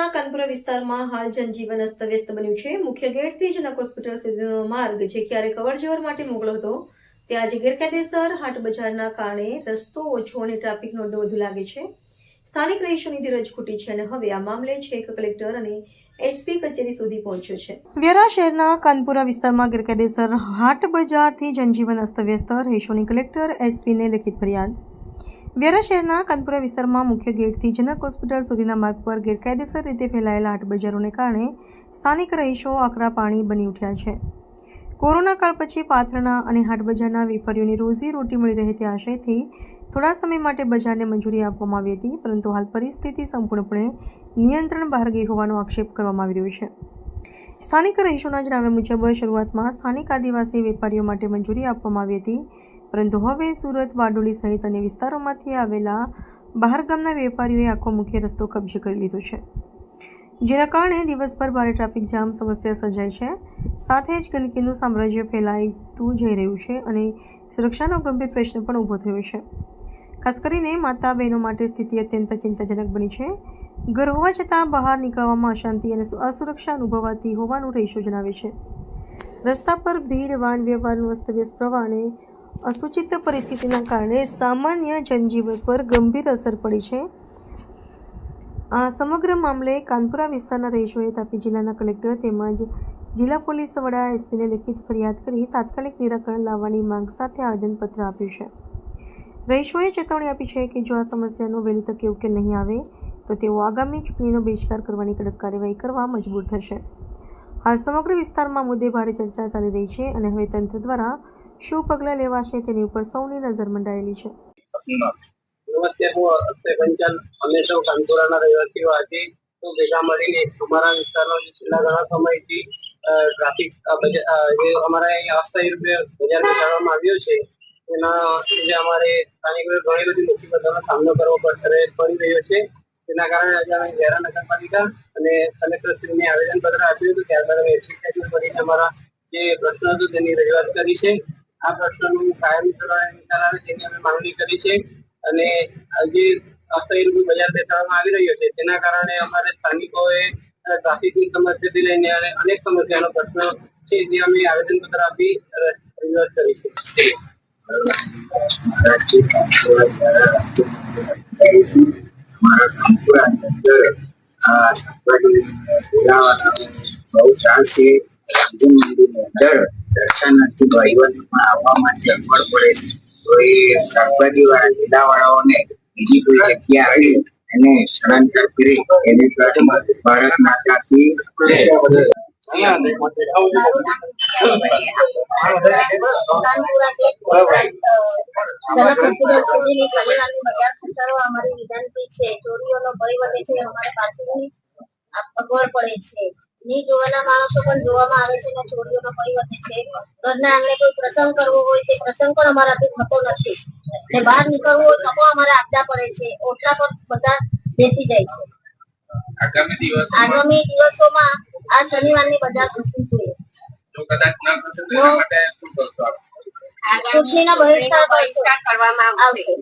શહેરના કાનપુરા વિસ્તારમાં હાલ જનજીવન અસ્તવ્યસ્ત બન્યું છે। મુખ્ય ગેટથી જનક હોસ્પિટલ સુધીનો માર્ગ જે ક્યારેક અવરજવર માટે મોકળો હતો તે આજે ગેરકાયદેસર હાટ બજારના કારણે રસ્તો ઓછો અને ટ્રાફિકનો અડ્ડો વધુ લાગે છે। સ્થાનિક રહીશોની ધીરજ ખૂટી છે અને હવે આ મામલે છેક કલેક્ટર અને એસપી કચેરી સુધી પહોંચ્યો છે। વ્યારા શહેરના કાનપુરા વિસ્તારમાં ગેરકાયદેસર હાટ બજારથી જનજીવન અસ્તવ્યસ્ત, રહીશોની કલેક્ટર એસપીને લેખિત ફરિયાદ। વ્યારા શહેરના કાનપુરા વિસ્તારમાં મુખ્ય ગેટથી જનક હોસ્પિટલ સુધીના માર્ગ પર ગેરકાયદેસર રીતે ફેલાયેલા હાટ બજારોને કારણે સ્થાનિક રહીશો આકરા પાણી બની ઉઠ્યા છે। કોરોના કાળ પછી પાત્રના અને હાટ બજારના વેપારીઓની રોજી રોટી મળી રહે તે આશયથી થોડા સમય માટે બજારને મંજૂરી આપવામાં આવી હતી, પરંતુ હાલ પરિસ્થિતિ સંપૂર્ણપણે નિયંત્રણ બહાર ગઈ હોવાનો આક્ષેપ કરવામાં આવી રહ્યો છે। સ્થાનિક રહીશોના જણાવ્યા મુજબ શરૂઆતમાં સ્થાનિક આદિવાસી વેપારીઓ માટે મંજૂરી આપવામાં આવી હતી, પરંતુ હવે સુરત, બારડોલી સહિત અન્ય વિસ્તારોમાંથી આવેલા બહારગામના વેપારીઓએ આખો મુખ્ય રસ્તો કબજે કરી લીધો છે, જેના કારણે દિવસભર ભારે ટ્રાફિક જામ સમસ્યા સર્જાય છે। સાથે જ ગંદકીનું સામ્રાજ્ય ફેલાતું જઈ રહ્યું છે અને સુરક્ષાનો ગંભીર પ્રશ્ન પણ ઊભો થયો છે। ખાસ કરીને માતા બહેનો માટે સ્થિતિ અત્યંત ચિંતાજનક બની છે। ઘર હોવા છતાં બહાર નીકળવામાં અશાંતિ અને અસુરક્ષા અનુભવાતી હોવાનું રહીશો જણાવે છે। રસ્તા પર ભીડ, વાહન વ્યવહારનું અસ્તવ્યસ્ત પ્રવાહ અને અસુચિત પરિસ્થિતિના કારણે સામાન્ય જનજીવન પર ગંભીર અસર પડી છે। આ સમગ્ર મામલે કાનપુરા વિસ્તારના રહીશોએ તાપી જિલ્લાના કલેક્ટર તેમજ જિલ્લા પોલીસ વડા એસપીને લેખિત ફરિયાદ કરી તાત્કાલિક નિરાકરણ લાવવાની માંગ સાથે આવેદનપત્ર આપ્યું છે। રહીશોએ ચેતવણી આપી છે કે જો આ સમસ્યાનો વહેલી તકે ઉકેલ નહીં આવે તો તેઓ આગામી ચૂંટણીનો બહિષ્કાર કરવાની કડક કાર્યવાહી કરવા મજબૂર થશે। હાલ સમગ્ર વિસ્તારમાં મુદ્દે ભારે ચર્ચા ચાલી રહી છે અને હવે તંત્ર દ્વારા શું પગલાં લેવાશે તેની ઉપર સૌની નજર મંડાયેલી છે। નમસ્તે, હું અક્ષય પંચાલ। અમે સૌ કાનપુરાના રહેવાસીઓ આજે તો ભેગા મળીને અમારા વિસ્તારનો છેલ્લા ઘણા સમયથી ટ્રાફિક જે અમારા અહીંયા અસ્થાયી રૂપે બજાર બેસાડવામાં આવ્યો છે તેના લીધે અમારે સ્થાનિક ઘણી બધી મુસીબતોનો સામનો કરવો પડી રહ્યો છે। તેના કારણે આજે અમે વ્યારા નગરપાલિકા અને કલેક્ટરશ્રીને આવેદનપત્ર આપ્યું હતું। ત્યારબાદ અમે એસપી કરીને અમારા જે પ્રશ્ન હતો તેની રજૂઆત કરી છે। આ પ્રશ્નનું કાયમી ધોરણે નિકાલ આવે તેની અમે માંગણી કરી છે અને જે અસ્થાયી રૂપે બજાર બેસાડવામાં આવી રહ્યો છે તેના કારણે અમારે સ્થાનિકોએ ટ્રાફિકની સમસ્યાથી લઈને અનેક સમસ્યાનો પ્રશ્ન છે જે અમે આવેદનપત્ર આપી રજૂઆત કરી છે। બહુ ચાન્સ છે દર્શનાર્થી ભાઈઓને પણ આવવા માટે અગવડ પડે છે, તો એ શાકભાજી વાળા ઠેલાવાળાઓને બીજી કોઈ જગ્યા આપી અને સ્થળાંતર કરી એની ભારત માતાથી અમારી વિનંતી છે। ચોરીઓનો ભય વધે છે, અમારે પાર્કિંગની અગવડ પડે છે, નહીં જોવાના માણસો પણ જોવામાં આવે છે અને ચોરીઓનો ભય વધે છે। ઘરના આંગણે કોઈ પ્રસંગ કરવો હોય તે પ્રસંગ પણ અમારાથી થતો નથી ને બહાર નીકળવું હોય તો પણ અમારે આપદા પડે છે। ઓટલા પર બધા બેસી જાય છે। આગામી દિવસોમાં આ શનિવારની બજાર ખસવી જોઈએ। જો કદાચ ન ખસે તો એના માટે શું કરશો આપ? ચૂંટણીનો બહિષ્કાર કરવામાં આવશે।